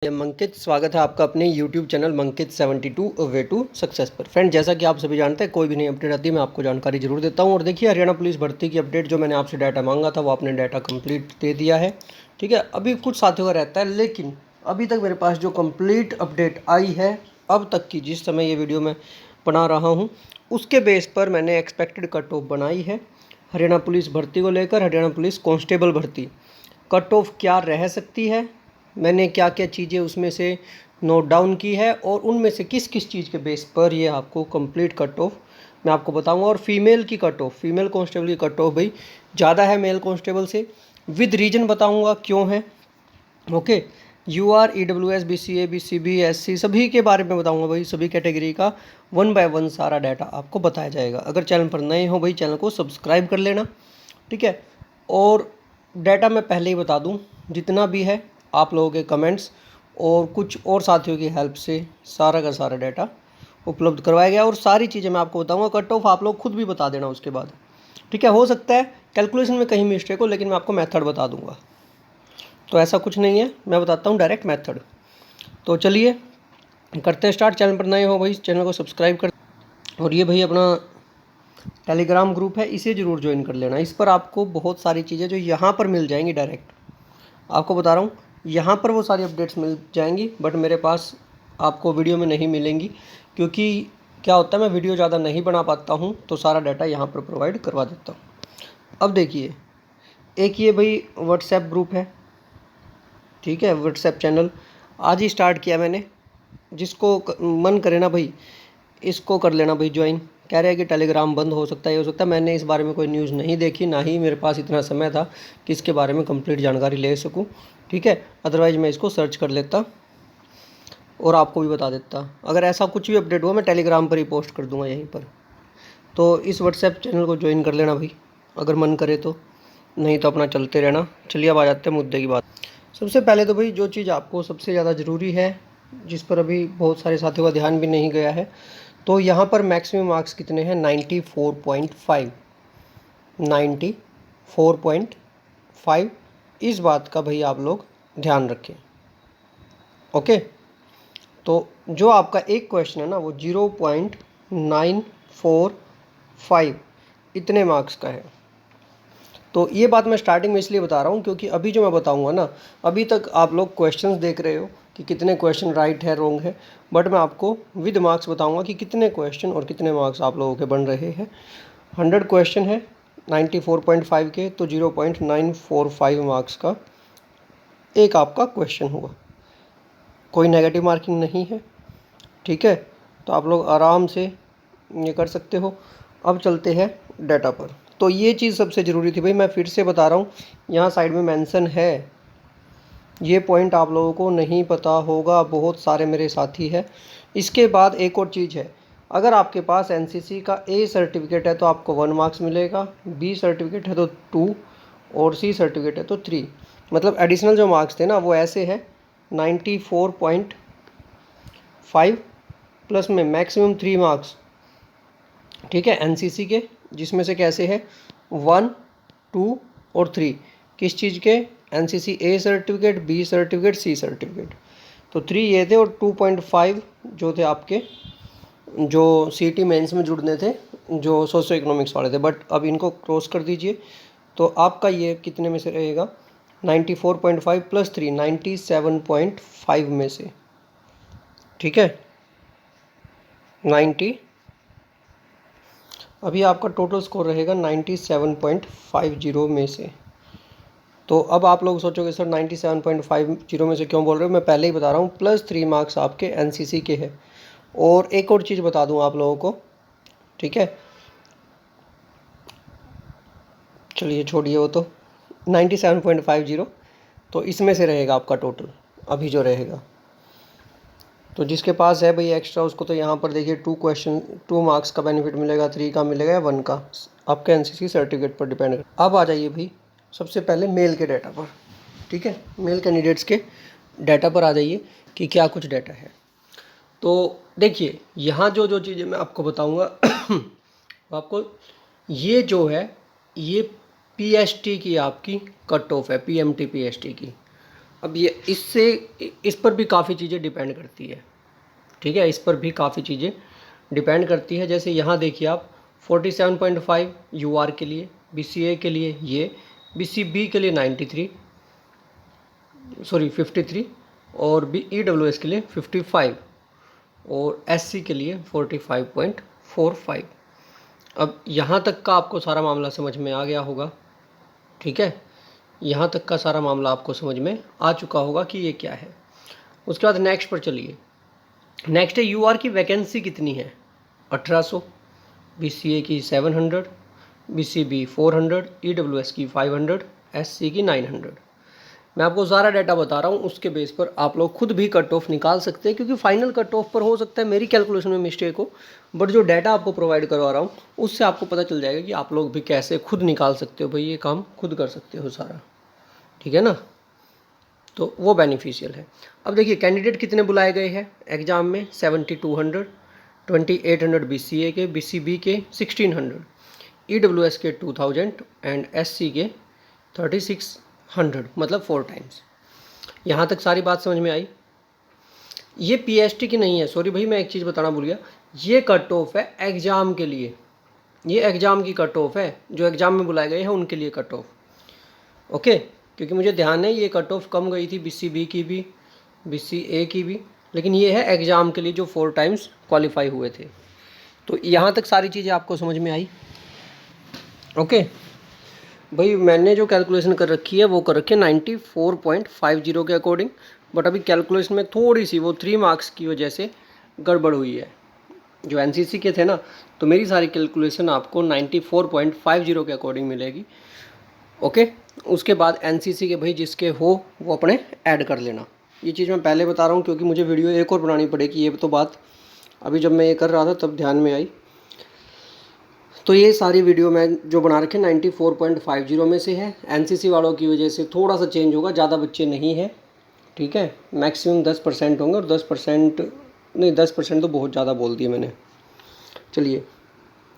मंकित, स्वागत है आपका अपने YouTube channel Mankit 72 way to success पर। फ्रेंड, जैसा कि आप सभी जानते हैं, कोई भी नई अपडेट आती है मैं आपको जानकारी जरूर देता हूं। और देखिए, हरियाणा पुलिस भर्ती की अपडेट जो मैंने आपसे डाटा मांगा था वो आपने डाटा कंप्लीट दे दिया है। ठीक है, अभी कुछ साथियों का रहता है, लेकिन अभी तक मेरे पास जो कंप्लीट अपडेट आई है अब तक की, जिस समय ये वीडियो मैं बना रहा हूँ, उसके बेस पर मैंने एक्सपेक्टेड कट ऑफ बनाई है हरियाणा पुलिस भर्ती को लेकर। हरियाणा पुलिस कांस्टेबल भर्ती कट ऑफ क्या रह सकती है, मैंने क्या क्या चीज़ें उसमें से नोट डाउन की है और उनमें से किस किस चीज़ के बेस पर ये आपको कंप्लीट कट ऑफ मैं आपको बताऊंगा। और फीमेल की कट ऑफ, फीमेल कांस्टेबल की कट ऑफ भाई ज़्यादा है मेल कांस्टेबल से, विद रीजन बताऊंगा क्यों है। Okay, UR EWS BCA BCB SC सभी के बारे में बताऊंगा भाई, सभी कैटेगरी का 1 बाय 1 सारा डाटा आपको बताया जाएगा। अगर चैनल पर नए हो भाई, चैनल को सब्सक्राइब कर लेना, ठीक है। और डाटा मैं पहले ही बता दूं, जितना भी है आप लोगों के कमेंट्स और कुछ और साथियों की हेल्प से सारा का सारा डाटा उपलब्ध करवाया गया और सारी चीज़ें मैं आपको बताऊंगा। कट ऑफ आप लोग खुद भी बता देना उसके बाद, ठीक है। हो सकता है कैलकुलेशन में कहीं मिस्टेक हो, लेकिन मैं आपको मेथड बता दूंगा, तो ऐसा कुछ नहीं है, मैं बताता हूँ डायरेक्ट मेथड। तो चलिए करते हैं स्टार्ट। चैनल पर नए हो भाई, चैनल को सब्सक्राइब कर, और ये भाई अपना टेलीग्राम ग्रुप है, इसे ज़रूर ज्वाइन कर लेना। इस पर आपको बहुत सारी चीज़ें जो यहाँ पर मिल जाएंगी डायरेक्ट, आपको बता रहा हूँ, यहाँ पर वो सारी अपडेट्स मिल जाएंगी, बट मेरे पास आपको वीडियो में नहीं मिलेंगी, क्योंकि क्या होता है मैं वीडियो ज़्यादा नहीं बना पाता हूँ, तो सारा डाटा यहाँ पर प्रोवाइड करवा देता हूँ। अब देखिए, एक ये भाई व्हाट्सएप ग्रुप है, ठीक है, व्हाट्सएप चैनल आज ही स्टार्ट किया मैंने। जिसको मन करे ना भाई, इसको कर लेना भाई ज्वाइन। कह रहे हैं कि टेलीग्राम बंद हो सकता है, ये हो सकता है, मैंने इस बारे में कोई न्यूज़ नहीं देखी, ना ही मेरे पास इतना समय था कि इसके बारे में कंप्लीट जानकारी ले सकूं, ठीक है। अदरवाइज़ मैं इसको सर्च कर लेता और आपको भी बता देता। अगर ऐसा कुछ भी अपडेट हुआ मैं टेलीग्राम पर ही पोस्ट कर दूंगा यहीं पर। तो इस व्हाट्सएप चैनल को ज्वाइन कर लेना भाई, अगर मन करे तो, नहीं तो अपना चलते रहना। चलिए अब आ जाते हैं मुद्दे की बात। सबसे पहले तो भाई जो चीज़ आपको सबसे ज़्यादा ज़रूरी है, जिस पर अभी बहुत सारे साथियों का ध्यान भी नहीं गया है, तो यहाँ पर मैक्सिमम मार्क्स कितने हैं, 94.5, 94.5। इस बात का भाई आप लोग ध्यान रखें, ओके। तो जो आपका एक क्वेश्चन है ना, वो 0.945 इतने मार्क्स का है। तो ये बात मैं स्टार्टिंग में इसलिए बता रहा हूँ, क्योंकि अभी जो मैं बताऊँगा ना, अभी तक आप लोग क्वेश्चंस देख रहे हो कि कितने क्वेश्चन राइट है रॉन्ग है, बट मैं आपको विद मार्क्स बताऊँगा कि कितने क्वेश्चन और कितने मार्क्स आप लोगों के बन रहे हैं। 100 क्वेश्चन है 94.5 के, तो 0.945 मार्क्स का एक आपका क्वेश्चन हुआ, कोई नेगेटिव मार्किंग नहीं है, ठीक है। तो आप लोग आराम से ये कर सकते हो। अब चलते हैं डाटा पर। तो ये चीज़ सबसे ज़रूरी थी भाई, मैं फिर से बता रहा हूँ, यहाँ साइड में मेंशन है, ये पॉइंट आप लोगों को नहीं पता होगा, बहुत सारे मेरे साथी हैं। इसके बाद एक और चीज़ है, अगर आपके पास एनसीसी का ए सर्टिफिकेट है तो आपको 1 मार्क्स मिलेगा, बी सर्टिफिकेट है तो 2 और सी सर्टिफिकेट है तो 3। मतलब एडिशनल जो मार्क्स थे ना वो ऐसे है 94.5 प्लस में मैक्सिमम 3 मार्क्स, ठीक है, एनसीसी के, जिसमें से कैसे है 1, 2 और 3 किस चीज़ के, NCC A certificate, B certificate, C certificate. तो 3 ये थे और 2.5 जो थे आपके, जो सीटी मेंस में जुड़ने थे, जो सोशो इकोनॉमिक्स वाले थे, बट अब इनको क्रॉस कर दीजिए तो आपका ये कितने में से रहेगा, 94.5 प्लस 3 97.5 में से, ठीक है। 90 अभी आपका टोटल स्कोर रहेगा 97.50 में से। तो अब आप लोग सोचोगे सर 97.50 में से क्यों बोल रहे हो, मैं पहले ही बता रहा हूँ, प्लस 3 मार्क्स आपके एनसीसी के हैं। और एक और चीज़ बता दूँ आप लोगों को, ठीक है, चलिए छोड़िए वो तो, 97.50, तो इसमें से रहेगा आपका टोटल अभी जो रहेगा। तो जिसके पास है भाई एक्स्ट्रा, उसको तो यहाँ पर देखिए 2 मार्क्स का बेनिफिट मिलेगा, 3 का मिलेगा या 1 का, आपके एनसीसी सर्टिफिकेट पर डिपेंड है। अब आ जाइए भाई सबसे पहले मेल के डाटा पर, ठीक है, मेल कैंडिडेट्स के डाटा पर आ जाइए कि क्या कुछ डाटा है। तो देखिए यहाँ जो जो चीज़ें मैं आपको बताऊँगा आपको, ये जो है ये पीएसटी की आपकी कट ऑफ है, पीएमटी पीएसटी की। अब ये इससे इस पर भी काफ़ी चीज़ें डिपेंड करती है, ठीक है, इस पर भी काफ़ी चीज़ें डिपेंड करती है। जैसे यहाँ देखिए आप 47.5 यूआर के लिए, बीसीए के लिए ये, बीसीबी के लिए 53 और ईडब्ल्यूएस के लिए 55 और एससी के लिए 45.45। अब यहाँ तक का आपको सारा मामला समझ में आ गया होगा, ठीक है, यहाँ तक का सारा मामला आपको समझ में आ चुका होगा कि ये क्या है। उसके बाद नेक्स्ट पर चलिए। नेक्स्ट है यूआर की वैकेंसी कितनी है, 1800, बीसीए की 700, बीसीबी 400, ईडब्ल्यूएस की 500, एससी की 900। मैं आपको सारा डाटा बता रहा हूँ, उसके बेस पर आप लोग खुद भी कट ऑफ निकाल सकते हैं, क्योंकि फाइनल कट ऑफ पर हो सकता है मेरी कैलकुलेशन में मिस्टेक हो, बट जो डाटा आपको प्रोवाइड करवा रहा हूँ उससे आपको पता चल जाएगा कि आप लोग भी कैसे खुद निकाल सकते हो, भाई ये काम खुद कर सकते हो सारा, ठीक है ना, तो वो बेनिफिशियल है। अब देखिए कैंडिडेट कितने बुलाए गए हैं एग्ज़ाम में, 7200, 2800 बीसीए के, बीसीबी के 1600, ईडब्ल्यूएस के 2000 एंड एससी के 3600, मतलब 4 टाइम्स। यहाँ तक सारी बात समझ में आई। ये पीएसटी की नहीं है, सॉरी भाई मैं एक चीज़ बताना भूल गया, ये कट ऑफ है एग्ज़ाम के लिए, ये एग्ज़ाम की कट ऑफ है, जो एग्ज़ाम में बुलाए गए हैं उनके लिए कट ऑफ, ओके। क्योंकि मुझे ध्यान है ये कट ऑफ कम गई थी बीसीबी की भी, बीसीए की भी, लेकिन ये है एग्ज़ाम के लिए जो 4 टाइम्स क्वालिफाई हुए थे। तो यहाँ तक सारी चीज़ें आपको समझ में आई, ओके। भाई मैंने जो कैलकुलेशन कर रखी है वो कर रखी है 94.50 के अकॉर्डिंग, बट अभी कैलकुलेशन में थोड़ी सी वो 3 मार्क्स की वजह से गड़बड़ हुई है। जो एनसीसी के थे ना, तो मेरी सारी कैलकुलेशन आपको 94.50 के अकॉर्डिंग मिलेगी, ओके। उसके बाद एनसीसी के भाई जिसके हो वो अपने ऐड कर लेना। ये चीज़ मैं पहले बता रहा हूँ क्योंकि मुझे वीडियो एक और बनानी पड़ेगी, ये तो बात अभी जब मैं ये कर रहा था तब ध्यान में आई। तो ये सारी वीडियो मैं जो बना रखे 94.50 में से है। एनसीसी वालों की वजह से थोड़ा सा चेंज होगा, ज़्यादा बच्चे नहीं हैं, ठीक है, मैक्सिमम 10% होंगे, और 10% नहीं, 10% तो बहुत ज़्यादा बोल दिए मैंने। चलिए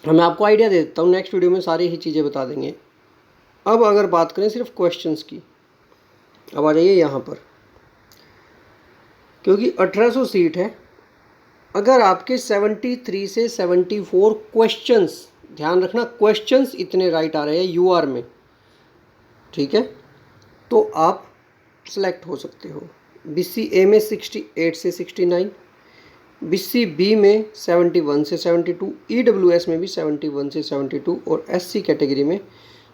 मैं आपको आइडिया दे देता हूँ, नेक्स्ट वीडियो में सारी ही चीज़ें बता देंगे। अब अगर बात करें सिर्फ क्वेश्चंस की, अब आ जाइए यहाँ पर, क्योंकि 1800 सीट है, अगर आपके 73 से 74 क्वेश्चंस, ध्यान रखना क्वेश्चंस इतने राइट आ रहे हैं यूआर में, ठीक है, तो आप सेलेक्ट हो सकते हो। बीसीए में 68 से 69, बीसीबी में 71 से 72, ईडब्ल्यूएस में भी 71 से 72 और एससी कैटेगरी में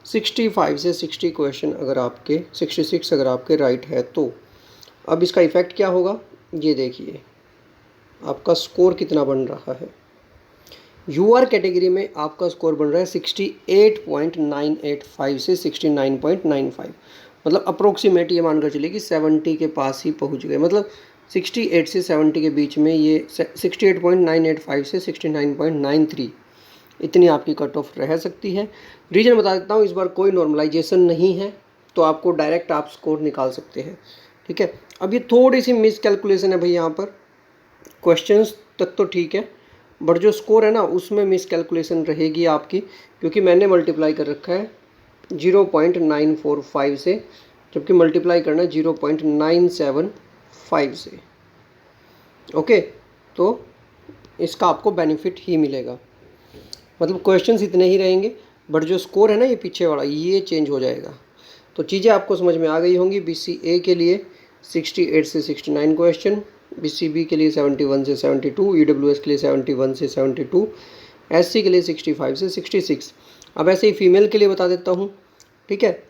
65 से 60 क्वेश्चन अगर आपके 66 अगर आपके राइट है तो। अब इसका इफ़ेक्ट क्या होगा, ये देखिए आपका स्कोर कितना बन रहा है। यूआर कैटेगरी में आपका स्कोर बन रहा है 68.985 से 69.95, मतलब अप्रोक्सीमेट ये मानकर चलिए कि 70 के पास ही पहुंच गए, मतलब 68 से 70 के बीच में ये 68.985 से 69.93 इतनी आपकी कट ऑफ रह सकती है। रीज़न बता देता हूँ, इस बार कोई नॉर्मलाइजेशन नहीं है, तो आपको डायरेक्ट आप स्कोर निकाल सकते हैं, ठीक है। अब ये थोड़ी सी मिस कैलकुलेशन है भाई, यहाँ पर क्वेश्चंस तक तो ठीक है, बट जो स्कोर है ना उसमें मिस कैलकुलेशन रहेगी आपकी, क्योंकि मैंने मल्टीप्लाई कर रखा है 0.945 से, जबकि मल्टीप्लाई करना है 0.975 से, ओके। तो इसका आपको बेनिफिट ही मिलेगा, मतलब क्वेश्चंस इतने ही रहेंगे, बट जो स्कोर है ना ये पीछे वाला ये चेंज हो जाएगा। तो चीज़ें आपको समझ में आ गई होंगी। बीसीए के लिए 68 से 69 क्वेश्चन, बीसीबी के लिए 71 से 72, ईडब्ल्यूएस के लिए 71 से 72, एससी के लिए 65 से 66। अब ऐसे ही फीमेल के लिए बता देता हूँ, ठीक है,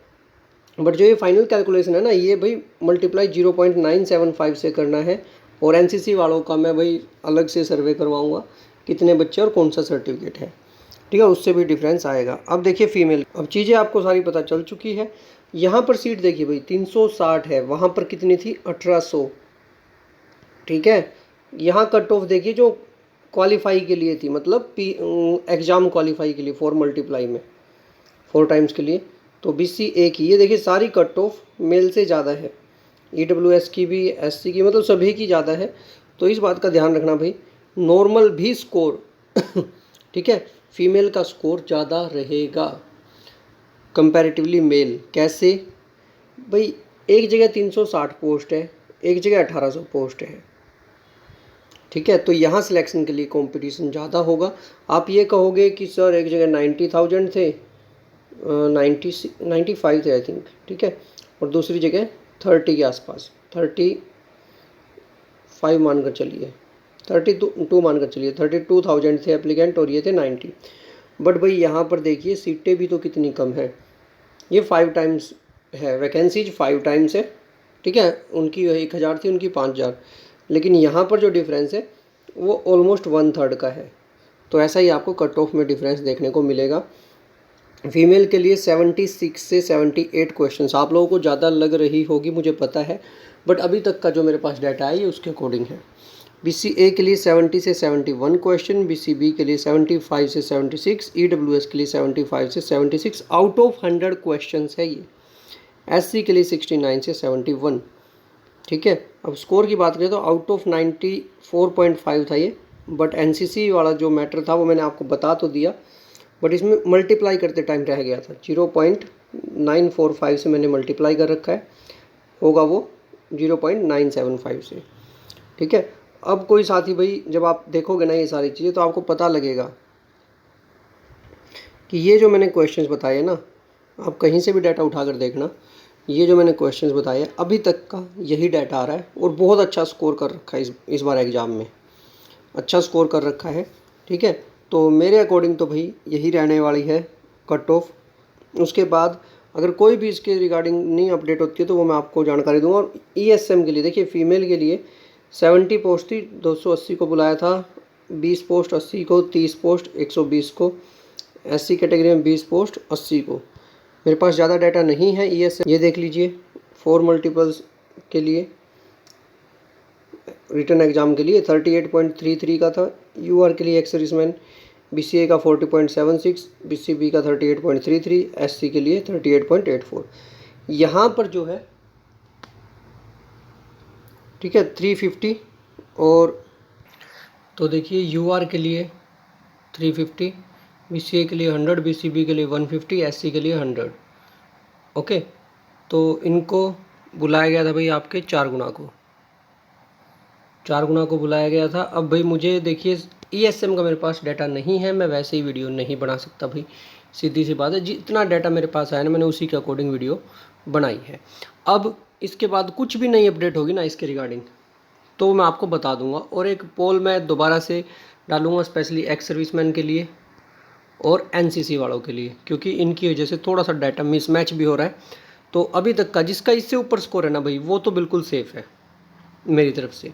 बट जो ये फाइनल कैलकुलेशन है ना ये भाई मल्टीप्लाई 0.975 से करना है, और एनसीसी वालों का मैं भाई अलग से सर्वे करवाऊँगा कितने बच्चे और कौन सा सर्टिफिकेट है, ठीक है, उससे भी डिफरेंस आएगा। अब देखिए फीमेल, अब चीज़ें आपको सारी पता चल चुकी है। यहाँ पर सीट देखिए भाई 360 है, वहाँ पर कितनी थी 1800, ठीक है। यहाँ कट ऑफ देखिए जो क्वालिफाई के लिए थी, मतलब एग्ज़ाम क्वालिफाई के लिए 4 मल्टीप्लाई में 4 टाइम्स के लिए, तो बीसीए की ये देखिए सारी कट ऑफ मेल से ज़्यादा है, ईडब्ल्यूएस की भी, एससी की, मतलब सभी की ज़्यादा है। तो इस बात का ध्यान रखना भाई, नॉर्मल भी स्कोर ठीक है, फीमेल का स्कोर ज़्यादा रहेगा कंपैरेटिवली मेल। कैसे भाई, एक जगह 360 पोस्ट है, एक जगह 1800 पोस्ट है। ठीक है, तो यहाँ सिलेक्शन के लिए कंपटीशन ज़्यादा होगा। आप ये कहोगे कि सर एक जगह 90,000 थे, 95 थे आई थिंक, ठीक है, और दूसरी जगह 30 के आसपास, 35 मानकर चलिए, 32 मानकर चलिए, 32,000 थे एप्लीकेंट और ये थे 90। बट भाई यहाँ पर देखिए सीटें भी तो कितनी कम है, ये 5 टाइम्स है, वैकेंसीज 5 टाइम्स है। ठीक है, उनकी 1000 थी, उनकी 5000, लेकिन यहाँ पर जो डिफरेंस है वो ऑलमोस्ट 1/3 का है। तो ऐसा ही आपको कट ऑफ में डिफरेंस देखने को मिलेगा। फीमेल के लिए 76 से 78 क्वेश्चंस आप लोगों को ज़्यादा लग रही होगी, मुझे पता है, बट अभी तक का जो मेरे पास डाटा है ये उसके अकॉर्डिंग है। BCA के लिए 70 से 71 क्वेश्चन, BCB के लिए 75 से 76, EWS के लिए 75 से 76 आउट ऑफ 100 क्वेश्चंस है ये। SC के लिए 69 से 71। ठीक है, अब स्कोर की बात करें तो आउट ऑफ 94.5 था ये, बट NCC वाला जो मैटर था वो मैंने आपको बता तो दिया, बट इसमें मल्टीप्लाई करते टाइम रह गया था, 0.945 से मैंने मल्टीप्लाई कर रखा है, होगा वो 0.975 से। ठीक है, अब कोई साथी भाई जब आप देखोगे ना ये सारी चीज़ें तो आपको पता लगेगा कि ये जो मैंने क्वेश्चंस बताए ना, आप कहीं से भी डाटा उठा कर देखना, ये जो मैंने क्वेश्चंस बताए अभी तक का यही डाटा आ रहा है, और बहुत अच्छा स्कोर कर रखा है इस बार एग्ज़ाम में, अच्छा स्कोर कर रखा है। ठीक है, तो मेरे अकॉर्डिंग तो भाई यही रहने वाली है कट ऑफ। उसके बाद अगर कोई भी इसके रिगार्डिंग नहीं अपडेट होती है तो वो मैं आपको जानकारी दूंगा। और ESM के लिए देखिए, फीमेल के लिए 70 पोस्ट थी, 280 को बुलाया था, 20 पोस्ट 80 को, 30 पोस्ट 120 को, SC कैटेगरी में 20 पोस्ट 80 को। मेरे पास ज़्यादा डाटा नहीं है ESM, ये देख लीजिए 4 मल्टीपल्स के लिए रिटर्न एग्ज़ाम के लिए 38.33 का था, UR के लिए एक्स सर्विसमैन BCA का 40.76, BCB का 38.33, SC के लिए 38.84। यहाँ पर जो है ठीक है 350, और तो देखिए UR के लिए 350, BCA के लिए 100, BCB के लिए 150, SC के लिए 100। ओके, तो इनको बुलाया गया था भाई आपके 4 गुना को बुलाया गया था। अब भाई मुझे देखिए ESM का मेरे पास डाटा नहीं है, मैं वैसे ही वीडियो नहीं बना सकता भाई, सीधी सी बात है, जितना डाटा मेरे पास आया ना मैंने उसी के अकॉर्डिंग वीडियो बनाई है। अब इसके बाद कुछ भी नई अपडेट होगी ना इसके रिगार्डिंग तो मैं आपको बता दूंगा, और एक पोल मैं दोबारा से डालूंगा स्पेशली एक्स सर्विसमैन के लिए और NCC वालों के लिए, क्योंकि इनकी वजह से थोड़ा सा डाटा मिसमैच भी हो रहा है। तो अभी तक का जिसका इससे ऊपर स्कोर है ना भाई वो तो बिल्कुल सेफ़ है मेरी तरफ से,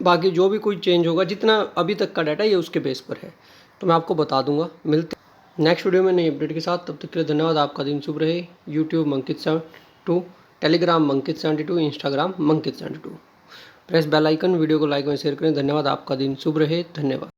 बाकी जो भी कोई चेंज होगा जितना अभी तक का डाटा ये उसके बेस पर है तो मैं आपको बता दूंगा। मिलते नेक्स्ट वीडियो में नई अपडेट के साथ, तब तक के लिए धन्यवाद। आपका दिन शुभ रहे। यूट्यूब मंकित72, टेलीग्राम मंकित72, इंस्टाग्राम मंकित72। प्रेस बेल आइकन, वीडियो को लाइक और शेयर करें। धन्यवाद, आपका दिन शुभ रहे। धन्यवाद।